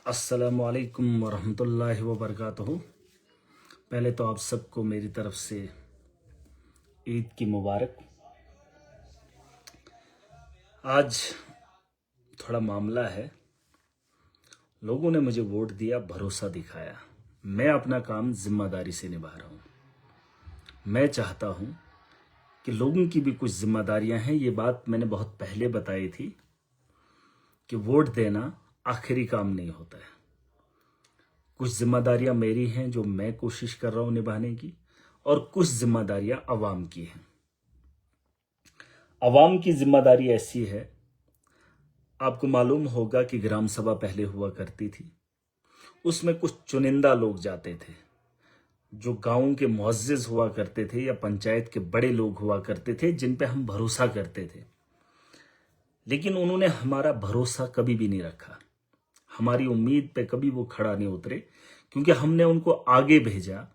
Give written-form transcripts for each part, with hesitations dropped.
अस्सलामुअलैकुम वरहमतुल्लाहि वबरकातुहू। पहले तो आप सबको मेरी तरफ से ईद की मुबारक। आज थोड़ा मामला है, लोगों ने मुझे वोट दिया, भरोसा दिखाया, मैं अपना काम जिम्मेदारी से निभा रहा हूँ। मैं चाहता हूँ कि लोगों की भी कुछ जिम्मेदारियाँ हैं। ये बात मैंने बहुत पहले बताई थी कि वोट देना आखिरी काम नहीं होता है। कुछ जिम्मेदारियां मेरी हैं जो मैं कोशिश कर रहा हूं निभाने की, और कुछ जिम्मेदारियां अवाम की हैं। अवाम की जिम्मेदारी ऐसी है, आपको मालूम होगा कि ग्राम सभा पहले हुआ करती थी, उसमें कुछ चुनिंदा लोग जाते थे जो गांव के मुअज्जिज हुआ करते थे या पंचायत के बड़े लोग हुआ करते थे जिन पे हम भरोसा करते थे। लेकिन उन्होंने हमारा भरोसा कभी भी नहीं रखा, हमारी उम्मीद पे कभी वो खड़ा नहीं उतरे, क्योंकि हमने उनको आगे भेजा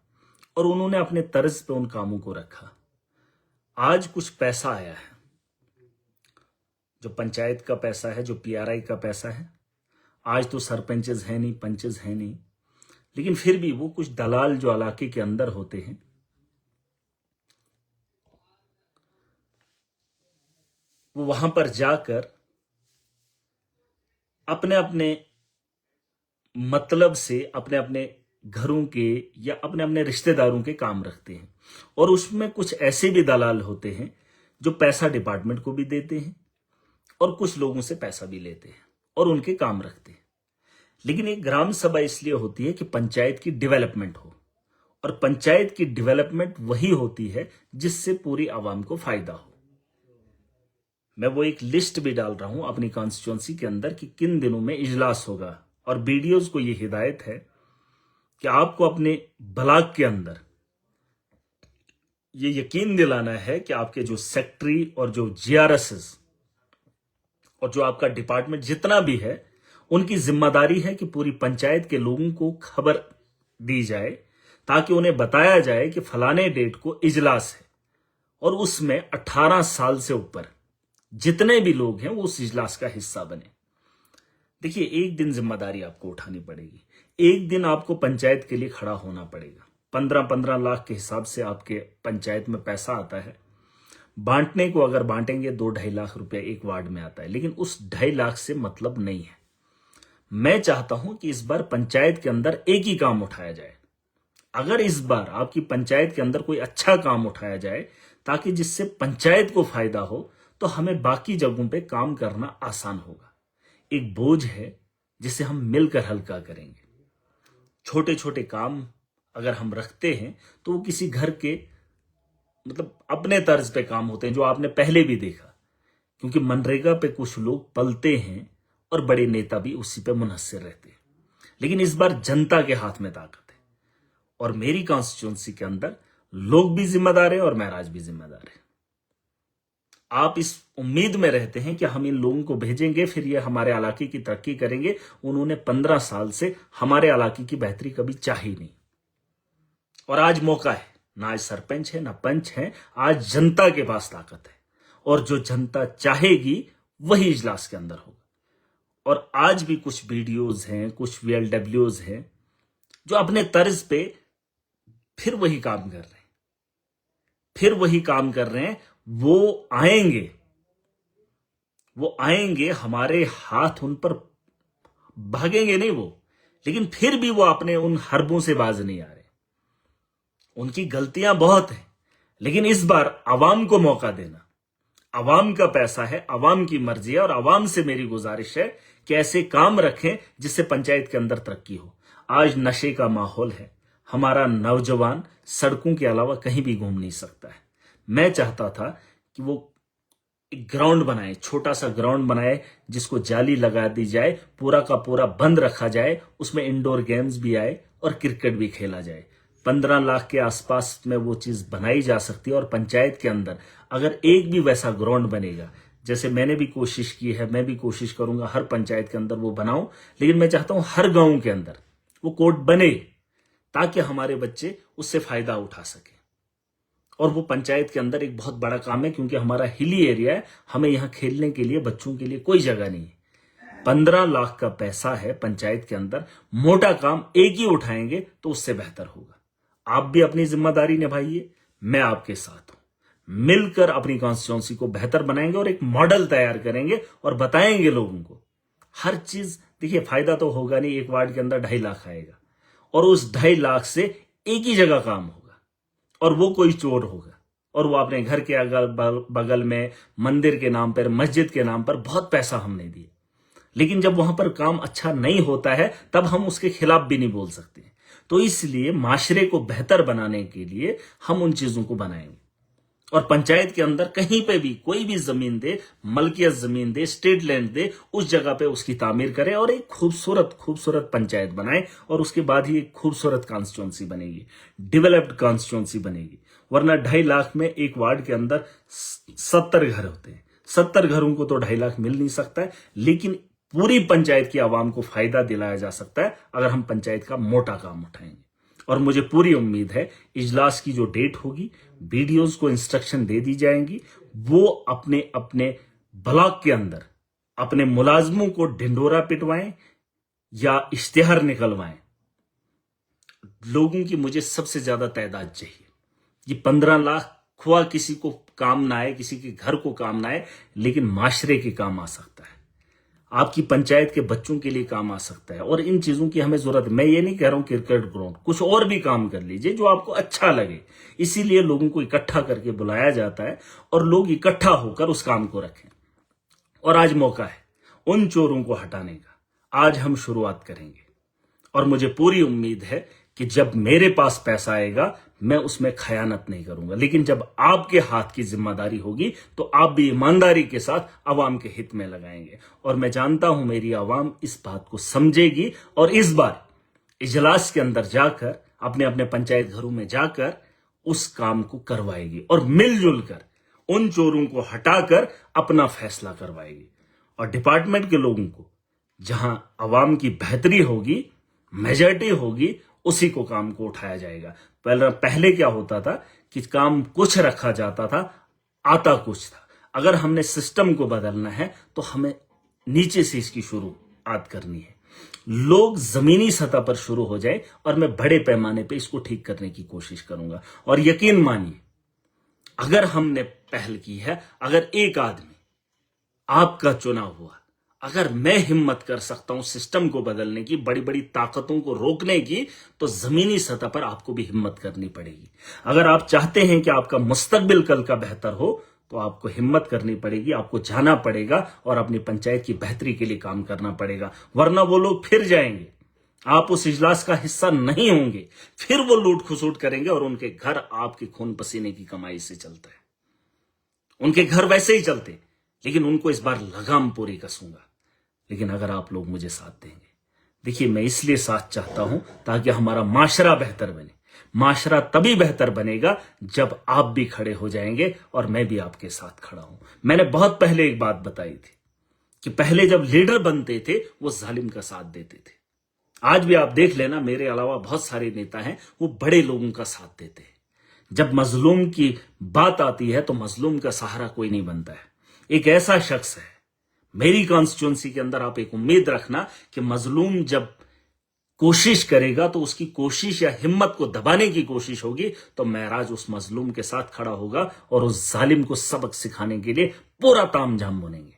और उन्होंने अपने तर्ज पे उन कामों को रखा। आज कुछ पैसा आया है, जो पंचायत का पैसा है, जो पीआरआई का पैसा है। आज तो सरपंचेस हैं नहीं, पंचेस हैं नहीं, लेकिन फिर भी वो कुछ दलाल जो इलाके के अंदर होते हैं, वो वहां पर जाकर अपने अपने मतलब से अपने अपने घरों के या अपने अपने रिश्तेदारों के काम रखते हैं। और उसमें कुछ ऐसे भी दलाल होते हैं जो पैसा डिपार्टमेंट को भी देते हैं और कुछ लोगों से पैसा भी लेते हैं और उनके काम रखते हैं। लेकिन एक ग्राम सभा इसलिए होती है कि पंचायत की डेवलपमेंट हो, और पंचायत की डेवलपमेंट वही होती है जिससे पूरी आवाम को फायदा हो। मैं वो एक लिस्ट भी डाल रहा हूं अपनी कॉन्स्टिट्यूंसी के अंदर कि किन दिनों में इजलास होगा, और बीडीओज को ये हिदायत है कि आपको अपने ब्लॉक के अंदर ये यकीन दिलाना है कि आपके जो सेक्रेटरी और जो जीआरएसएस और जो आपका डिपार्टमेंट जितना भी है, उनकी जिम्मेदारी है कि पूरी पंचायत के लोगों को खबर दी जाए, ताकि उन्हें बताया जाए कि फलाने डेट को इजलास है, और उसमें 18 साल से ऊपर जितने भी लोग हैं वो उस इजलास का हिस्सा बने। देखिए, एक दिन जिम्मेदारी आपको उठानी पड़ेगी, एक दिन आपको पंचायत के लिए खड़ा होना पड़ेगा। 15-15 लाख के हिसाब से आपके पंचायत में पैसा आता है, बांटने को अगर बांटेंगे 2-2.5 लाख रुपया एक वार्ड में आता है, लेकिन उस 2.5 लाख से मतलब नहीं है। मैं चाहता हूं कि इस बार पंचायत के अंदर एक ही काम उठाया जाए। अगर इस बार आपकी पंचायत के अंदर कोई अच्छा काम उठाया जाए ताकि जिससे पंचायत को फायदा हो, तो हमें बाकी जगहों पे काम करना आसान होगा। एक बोझ है जिसे हम मिलकर हल्का करेंगे। छोटे छोटे काम अगर हम रखते हैं तो वो किसी घर के मतलब अपने तर्ज पे काम होते हैं, जो आपने पहले भी देखा, क्योंकि मनरेगा पे कुछ लोग पलते हैं और बड़े नेता भी उसी पे मुनहसिर रहते हैं। लेकिन इस बार जनता के हाथ में ताकत है, और मेरी कॉन्स्टिट्यूंसी के अंदर लोग भी जिम्मेदार हैं और महराज भी जिम्मेदार है। आप इस उम्मीद में रहते हैं कि हम इन लोगों को भेजेंगे, फिर ये हमारे इलाके की तरक्की करेंगे। उन्होंने 15 साल से हमारे इलाके की बेहतरी कभी चाही नहीं, और आज मौका है। ना आज सरपंच है ना पंच है, आज जनता के पास ताकत है, और जो जनता चाहेगी वही इजलास के अंदर होगा। और आज भी कुछ बीडीओज हैं, कुछ वीएलडब्ल्यूज हैं जो अपने तर्ज पे फिर वही काम कर रहे हैं, फिर वही काम कर रहे हैं। वो आएंगे, हमारे हाथ उन पर भागेंगे नहीं वो, लेकिन फिर भी वो अपने उन हरबों से बाज नहीं आ रहे। उनकी गलतियां बहुत हैं, लेकिन इस बार आवाम को मौका देना। आवाम का पैसा है, आवाम की मर्जी है, और आवाम से मेरी गुजारिश है कि ऐसे काम रखें जिससे पंचायत के अंदर तरक्की हो। आज नशे का माहौल है, हमारा नौजवान सड़कों के अलावा कहीं भी घूम नहीं सकता है। मैं चाहता था कि वो एक ग्राउंड बनाए, छोटा सा ग्राउंड बनाए, जिसको जाली लगा दी जाए, पूरा का पूरा बंद रखा जाए, उसमें इंडोर गेम्स भी आए और क्रिकेट भी खेला जाए। 15 लाख के आसपास में वो चीज बनाई जा सकती है, और पंचायत के अंदर अगर एक भी वैसा ग्राउंड बनेगा, जैसे मैंने भी कोशिश की है, मैं भी कोशिश करूंगा हर पंचायत के अंदर वो बनाऊं, लेकिन मैं चाहता हूं हर गांव के अंदर वो कोर्ट बने, ताकि हमारे बच्चे उससे फायदा उठा सके। और वो पंचायत के अंदर एक बहुत बड़ा काम है, क्योंकि हमारा हिली एरिया है, हमें यहाँ खेलने के लिए बच्चों के लिए कोई जगह नहीं है। 15 लाख का पैसा है पंचायत के अंदर, मोटा काम एक ही उठाएंगे तो उससे बेहतर होगा। आप भी अपनी जिम्मेदारी निभाइए, मैं आपके साथ हूं। मिलकर अपनी कॉन्स्टिट्यूंसी को बेहतर बनाएंगे और एक मॉडल तैयार करेंगे और बताएंगे लोगों को हर चीज। देखिए, फायदा तो होगा नहीं, एक वार्ड के अंदर 2.5 लाख आएगा और उस 2.5 लाख से एक ही जगह काम होगा और वो कोई चोर होगा और वो अपने घर के अगल बगल में मंदिर के नाम पर, मस्जिद के नाम पर बहुत पैसा हमने दिया, लेकिन जब वहां पर काम अच्छा नहीं होता है तब हम उसके खिलाफ भी नहीं बोल सकते। तो इसलिए माशरे को बेहतर बनाने के लिए हम उन चीजों को बनाएंगे और पंचायत के अंदर कहीं पे भी कोई भी जमीन दे, मलकियत जमीन दे, स्टेट लैंड दे, उस जगह पे उसकी तामीर करें और एक खूबसूरत खूबसूरत पंचायत बनाए और उसके बाद ही एक खूबसूरत कॉन्स्टिट्यूंसी बनेगी, डेवलप्ड कॉन्स्टिट्यूंसी बनेगी। वरना 2.5 लाख में एक वार्ड के अंदर 70 घर होते हैं। 70 घरों को तो 2.5 लाख मिल नहीं सकता है, लेकिन पूरी पंचायत की आवाम को फायदा दिलाया जा सकता है अगर हम पंचायत का मोटा काम उठाएंगे। और मुझे पूरी उम्मीद है इजलास की जो डेट होगी, बीडीओज को इंस्ट्रक्शन दे दी जाएंगी, वो अपने अपने ब्लॉक के अंदर अपने मुलाजमों को ढिंडोरा पिटवाएं या इश्तिहार निकलवाएं। लोगों की मुझे सबसे ज्यादा तादाद चाहिए। ये 15 लाख खुआ किसी को काम ना आए, किसी के घर को काम ना आए, लेकिन माशरे के काम आ सकता है, आपकी पंचायत के बच्चों के लिए काम आ सकता है। और इन चीजों की हमें जरूरत है। मैं ये नहीं कह रहा हूं क्रिकेट ग्राउंड, कुछ और भी काम कर लीजिए जो आपको अच्छा लगे। इसीलिए लोगों को इकट्ठा करके बुलाया जाता है और लोग इकट्ठा होकर उस काम को रखें। और आज मौका है उन चोरों को हटाने का, आज हम शुरुआत करेंगे। और मुझे पूरी उम्मीद है कि जब मेरे पास पैसा आएगा मैं उसमें खयानत नहीं करूंगा, लेकिन जब आपके हाथ की जिम्मेदारी होगी तो आप भी ईमानदारी के साथ अवाम के हित में लगाएंगे। और मैं जानता हूं मेरी अवाम इस बात को समझेगी और इस बार इजलास के अंदर जाकर, अपने अपने पंचायत घरों में जाकर उस काम को करवाएगी और मिलजुल कर उन चोरों को हटाकर अपना फैसला करवाएगी। और डिपार्टमेंट के लोगों को जहां अवाम की बेहतरी होगी, मेजॉरिटी होगी, उसी को काम को उठाया जाएगा। पहले क्या होता था कि काम कुछ रखा जाता था, आता कुछ था। अगर हमने सिस्टम को बदलना है तो हमें नीचे से इसकी शुरुआत करनी है। लोग जमीनी सतह पर शुरू हो जाए और मैं बड़े पैमाने पे इसको ठीक करने की कोशिश करूंगा। और यकीन मानिए, अगर हमने पहल की है, अगर एक आदमी आपका चुनाव हुआ, अगर मैं हिम्मत कर सकता हूं सिस्टम को बदलने की, बड़ी बड़ी ताकतों को रोकने की, तो जमीनी सतह पर आपको भी हिम्मत करनी पड़ेगी। अगर आप चाहते हैं कि आपका मुस्तकबिल कल का बेहतर हो तो आपको हिम्मत करनी पड़ेगी, आपको जाना पड़ेगा और अपनी पंचायत की बेहतरी के लिए काम करना पड़ेगा। वरना वो लोग फिर जाएंगे, आप उस इजलास का हिस्सा नहीं होंगे, फिर वो लूट खसूट करेंगे और उनके घर आपके खून पसीने की कमाई से चलता है। उनके घर वैसे ही चलते, लेकिन उनको इस बार लगाम पूरी कसूंगा। लेकिन अगर आप लोग मुझे साथ देंगे, देखिए मैं इसलिए साथ चाहता हूं ताकि हमारा माशरा बेहतर बने। माशरा तभी बेहतर बनेगा जब आप भी खड़े हो जाएंगे और मैं भी आपके साथ खड़ा हूं। मैंने बहुत पहले एक बात बताई थी कि पहले जब लीडर बनते थे वो जालिम का साथ देते थे। आज भी आप देख लेना, मेरे अलावा बहुत सारे नेता हैं, वो बड़े लोगों का साथ देते हैं। जब मजलूम की बात आती है तो मजलूम का सहारा कोई नहीं बनता है। एक ऐसा शख्स है मेरी कॉन्स्टिट्यूंसी के अंदर, आप एक उम्मीद रखना कि मजलूम जब कोशिश करेगा तो उसकी कोशिश या हिम्मत को दबाने की कोशिश होगी तो महराज उस मजलूम के साथ खड़ा होगा और उस जालिम को सबक सिखाने के लिए पूरा तामझाम बुनेंगे।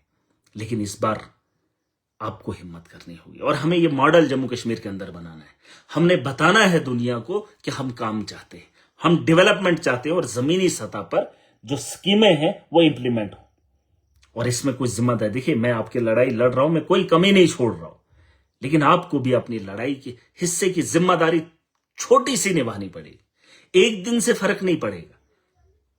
लेकिन इस बार आपको हिम्मत करनी होगी और हमें यह मॉडल जम्मू कश्मीर के अंदर बनाना है। हमने बताना है दुनिया को कि हम काम चाहते हैं, हम डेवलपमेंट चाहते हैं और जमीनी सतह पर जो स्कीमें हैं वो इंप्लीमेंट हो। और इसमें कुछ जिम्मेदारी, देखिए मैं आपकी लड़ाई लड़ रहा हूं, मैं कोई कमी नहीं छोड़ रहा हूं, लेकिन आपको भी अपनी लड़ाई के हिस्से की जिम्मेदारी छोटी सी निभानी पड़ेगी। एक दिन से फर्क नहीं पड़ेगा।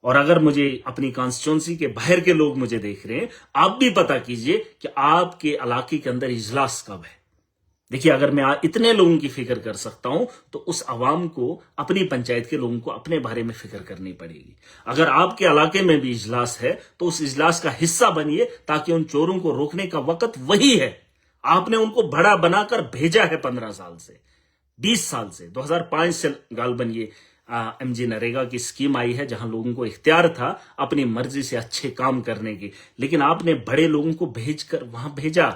और अगर मुझे अपनी कॉन्स्टिट्यूंसी के बाहर के लोग मुझे देख रहे हैं, आप भी पता कीजिए कि आपके इलाके के अंदर इजलास कब है। देखिए अगर मैं इतने लोगों की फिक्र कर सकता हूं तो उस अवाम को, अपनी पंचायत के लोगों को अपने बारे में फिक्र करनी पड़ेगी। अगर आपके इलाके में भी इजलास है तो उस इजलास का हिस्सा बनिए ताकि उन चोरों को रोकने का वक्त वही है। आपने उनको बड़ा बनाकर भेजा है 15 साल से, 20 साल से, 2005 से गालबन ये एमजी नरेगा की स्कीम आई है जहां लोगों को इख्तियार था अपनी मर्जी से अच्छे काम करने की, लेकिन आपने बड़े लोगों को भेजकर वहां भेजा।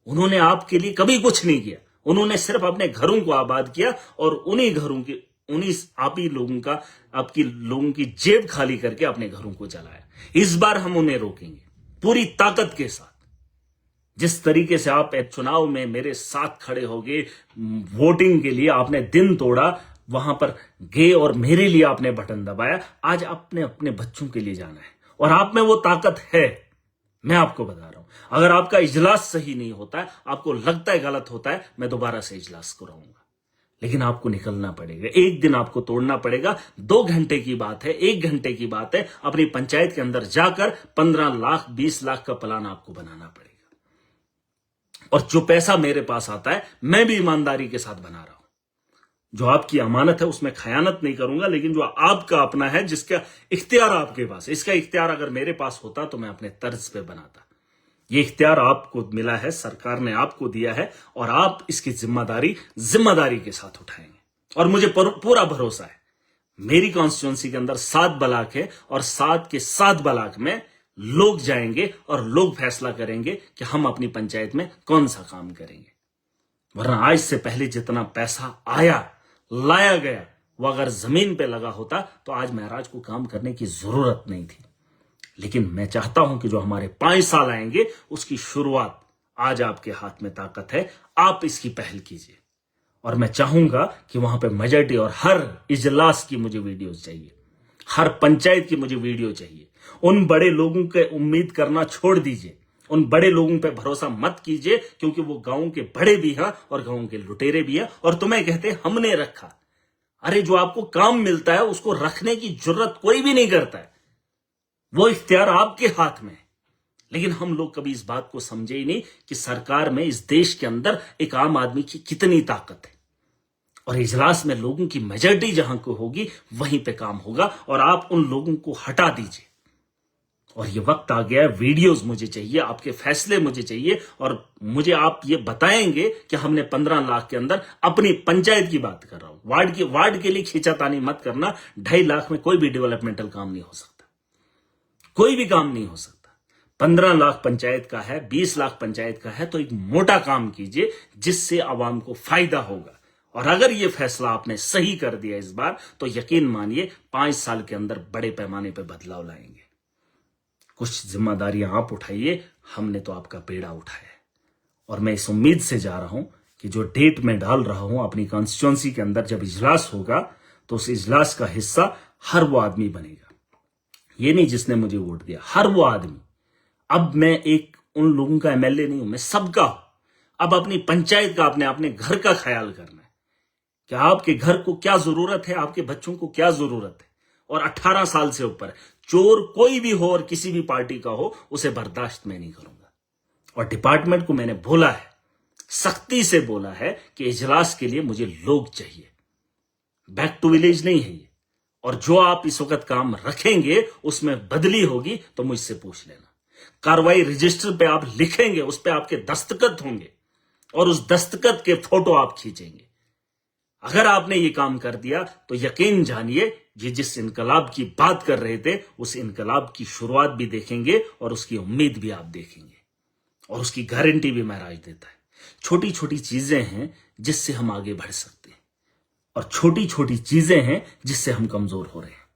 उन्होंने आपके लिए कभी कुछ नहीं किया। उन्होंने सिर्फ अपने घरों को आबाद किया और उन्हीं घरों के उन्हीं आप ही लोगों का आपकी लोगों की जेब खाली करके अपने घरों को चलाया। इस बार हम उन्हें रोकेंगे पूरी ताकत के साथ। जिस तरीके से आप चुनाव में मेरे साथ खड़े हो गए, वोटिंग के लिए आपने दिन तोड़ा, वहां पर गए और मेरे लिए आपने बटन दबाया, आज आपने अपने बच्चों के लिए जाना है और आप में वो ताकत है। मैं आपको बता रहा हूं, अगर आपका इजलास सही नहीं होता है, आपको लगता है गलत होता है, मैं दोबारा से इजलास कराऊंगा। लेकिन आपको निकलना पड़ेगा, एक दिन आपको तोड़ना पड़ेगा। 2 घंटे की बात है, 1 घंटे की बात है, अपनी पंचायत के अंदर जाकर 15 लाख 20 लाख का प्लान आपको बनाना पड़ेगा। और जो पैसा मेरे पास आता है, मैं भी ईमानदारी के साथ बना रहा हूं। जो आपकी अमानत है उसमें खयानत नहीं करूंगा, लेकिन जो आपका अपना है, जिसका इख्तियार आपके पास है, इसका इख्तियार अगर मेरे पास होता तो मैं अपने तर्ज पे बनाता। ये इख्तियार आपको मिला है, सरकार ने आपको दिया है और आप इसकी जिम्मेदारी के साथ उठाएंगे। और मुझे पूरा भरोसा है, मेरी कॉन्स्टिट्यूंसी के अंदर 7 ब्लॉक है और 7 के 7 ब्लॉक में लोग जाएंगे और लोग फैसला करेंगे कि हम अपनी पंचायत में कौन सा काम करेंगे। वरना आज से पहले जितना पैसा लाया गया, वो अगर जमीन पे लगा होता तो आज महराज को काम करने की जरूरत नहीं थी। लेकिन मैं चाहता हूं कि जो हमारे 5 साल आएंगे, उसकी शुरुआत आज आपके हाथ में ताकत है, आप इसकी पहल कीजिए। और मैं चाहूंगा कि वहां पे मेजॉरिटी, और हर इजलास की मुझे वीडियोस चाहिए, हर पंचायत की मुझे वीडियो चाहिए। उन बड़े लोगों के उम्मीद करना छोड़ दीजिए, उन बड़े लोगों पे भरोसा मत कीजिए, क्योंकि वो गांव के बड़े भी हैं और गांव के लुटेरे भी हैं। और तुम्हें कहते हमने रखा, अरे जो आपको काम मिलता है उसको रखने की जरूरत कोई भी नहीं करता है, वो इख्तियार आपके हाथ में है। लेकिन हम लोग कभी इस बात को समझे ही नहीं कि सरकार में, इस देश के अंदर एक आम आदमी की कितनी ताकत है। और इजलास में लोगों की मेजॉरिटी जहां को होगी, वहीं पे काम होगा। और आप उन लोगों को हटा दीजिए। और ये वक्त आ गया है, वीडियोस मुझे चाहिए, आपके फैसले मुझे चाहिए। और मुझे आप ये बताएंगे कि हमने 15 लाख के अंदर, अपनी पंचायत की बात कर रहा हूं, वार्ड के लिए खींचातानी मत करना। 2.5 लाख में कोई भी डेवलपमेंटल काम नहीं हो सकता, कोई भी काम नहीं हो सकता। 15 लाख पंचायत का है, 20 लाख पंचायत का है, तो एक मोटा काम कीजिए जिससे आवाम को फायदा होगा। और अगर ये फैसला आपने सही कर दिया इस बार, तो यकीन मानिए 5 साल के अंदर बड़े पैमाने पर बदलाव लाएंगे। कुछ जिम्मेदारियां आप उठाइए, हमने तो आपका बेड़ा उठाया है। और मैं इस उम्मीद से जा रहा हूं कि जो डेट मैं डाल रहा हूं अपनी कॉन्स्टिट्यूंसी के अंदर, जब इजलास होगा तो उस इजलास का हिस्सा हर वो आदमी बनेगा। ये नहीं जिसने मुझे वोट दिया, हर वो आदमी। अब मैं एक उन लोगों का एमएलए नहीं हूं, मैं सबका हूं। अब अपनी पंचायत का, अपने घर का ख्याल करना है कि आपके घर को क्या जरूरत है, आपके बच्चों को क्या जरूरत है। और 18 साल से ऊपर चोर कोई भी हो और किसी भी पार्टी का हो, उसे बर्दाश्त मैं नहीं करूंगा। और डिपार्टमेंट को मैंने बोला है, सख्ती से बोला है कि इजलास के लिए मुझे लोग चाहिए, बैक टू विलेज नहीं है ये। और जो आप इस वक्त काम रखेंगे उसमें बदली होगी तो मुझसे पूछ लेना। कार्रवाई रजिस्टर पे आप लिखेंगे, उस पे आपके दस्तखत होंगे और उस दस्तखत के फोटो आप खींचेंगे। अगर आपने ये काम कर दिया तो यकीन जानिए, ये जिस इनकलाब की बात कर रहे थे, उस इनकलाब की शुरुआत भी देखेंगे और उसकी उम्मीद भी आप देखेंगे। और उसकी गारंटी भी महराज देता है। छोटी छोटी चीजें हैं जिससे हम आगे बढ़ सकते हैं, और छोटी छोटी चीजें हैं जिससे हम कमजोर हो रहे हैं।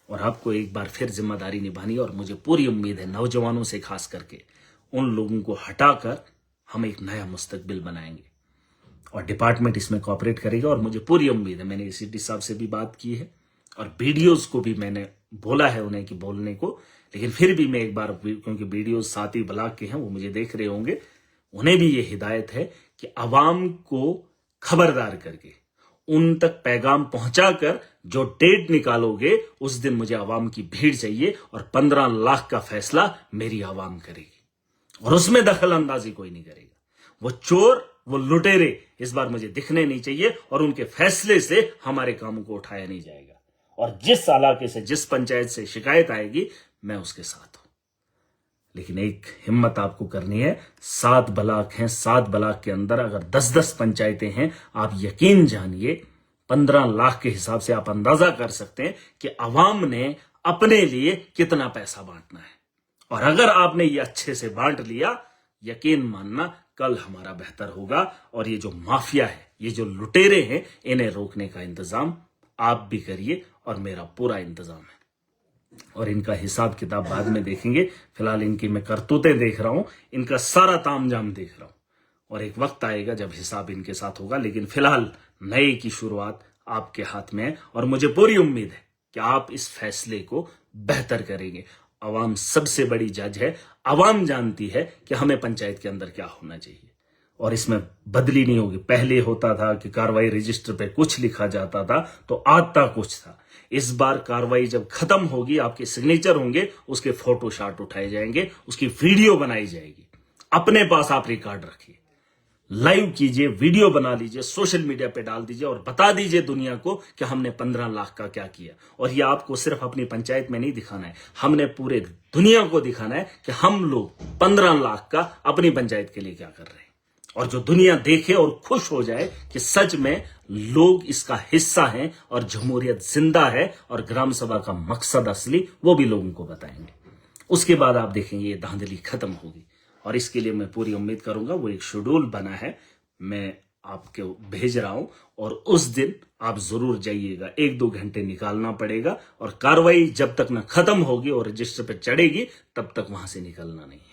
और आपको एक बार फिर जिम्मेदारी निभानी है। और मुझे पूरी उम्मीद है, नौजवानों से खास करके, उन लोगों को हटाकर हम एक नया मुस्तकबिल बनाएंगे और डिपार्टमेंट इसमें कोऑपरेट करेगा। और मुझे पूरी उम्मीद है, मैंने एसीटी साहब से भी बात की है और वीडियोस को भी मैंने बोला है उन्हें कि बोलने को। लेकिन फिर भी मैं एक बार, क्योंकि वीडियोस 7 ही ब्लॉक के हैं, वो मुझे देख रहे होंगे, उन्हें भी ये हिदायत है कि अवाम को खबरदार करके उन तक पैगाम पहुंचाकर जो डेट निकालोगे, उस दिन मुझे अवाम की भीड़ चाहिए। और 15 लाख का फैसला मेरी अवाम करेगी और उसमें दखल अंदाजी कोई नहीं करेगा। वो चोर, वो लुटेरे इस बार मुझे दिखने नहीं चाहिए और उनके फैसले से हमारे कामों को उठाया नहीं जाएगा। और जिस इलाके से, जिस पंचायत से शिकायत आएगी, मैं उसके साथ हूं। लेकिन एक हिम्मत आपको करनी है। 7 ब्लॉक हैं, 7 ब्लॉक के अंदर अगर 10-10 पंचायतें हैं, आप यकीन जानिए 15 लाख के हिसाब से आप अंदाजा कर सकते हैं कि अवाम ने अपने लिए कितना पैसा बांटना है। और अगर आपने ये अच्छे से बांट लिया, यकीन मानना कल हमारा बेहतर होगा। और ये जो माफिया है, ये जो लुटेरे हैं, इन्हें रोकने का इंतजाम आप भी करिए और मेरा पूरा इंतजाम है। और इनका हिसाब किताब बाद में देखेंगे। फिलहाल इनकी मैं करतूतें देख रहा हूं, इनका सारा तामझाम देख रहा हूं, और एक वक्त आएगा जब हिसाब इनके साथ होगा। लेकिन फिलहाल नए की शुरुआत आपके हाथ में है और मुझे पूरी उम्मीद है कि आप इस फैसले को बेहतर करेंगे। अवाम सबसे बड़ी जज है। अवाम जानती है कि हमें पंचायत के अंदर क्या होना चाहिए, और इसमें बदली नहीं होगी। पहले होता था कि कार्रवाई रजिस्टर पे कुछ लिखा जाता था तो आता कुछ था। इस बार कार्रवाई जब खत्म होगी, आपके सिग्नेचर होंगे, उसके फोटो शॉट उठाए जाएंगे, उसकी वीडियो बनाई जाएगी। अपने पास आप रिकॉर्ड रखिए, लाइव कीजिए, वीडियो बना लीजिए, सोशल मीडिया पे डाल दीजिए और बता दीजिए दुनिया को कि हमने 15 लाख का क्या किया। और ये आपको सिर्फ अपनी पंचायत में नहीं दिखाना है, हमने पूरे दुनिया को दिखाना है कि हम लोग 15 लाख का अपनी पंचायत के लिए क्या कर रहे हैं। और जो दुनिया देखे और खुश हो जाए कि सच में लोग इसका हिस्सा हैं और जमहूरियत जिंदा है और ग्राम सभा का मकसद असली वो भी लोगों को बताएंगे। उसके बाद आप देखेंगे ये धांधली खत्म होगी। और इसके लिए मैं पूरी उम्मीद करूंगा। वो एक शेड्यूल बना है, मैं आपको भेज रहा हूं, और उस दिन आप जरूर जाइएगा। 1-2 घंटे निकालना पड़ेगा, और कार्रवाई जब तक ना खत्म होगी और रजिस्टर पे चढ़ेगी तब तक वहां से निकलना नहीं है।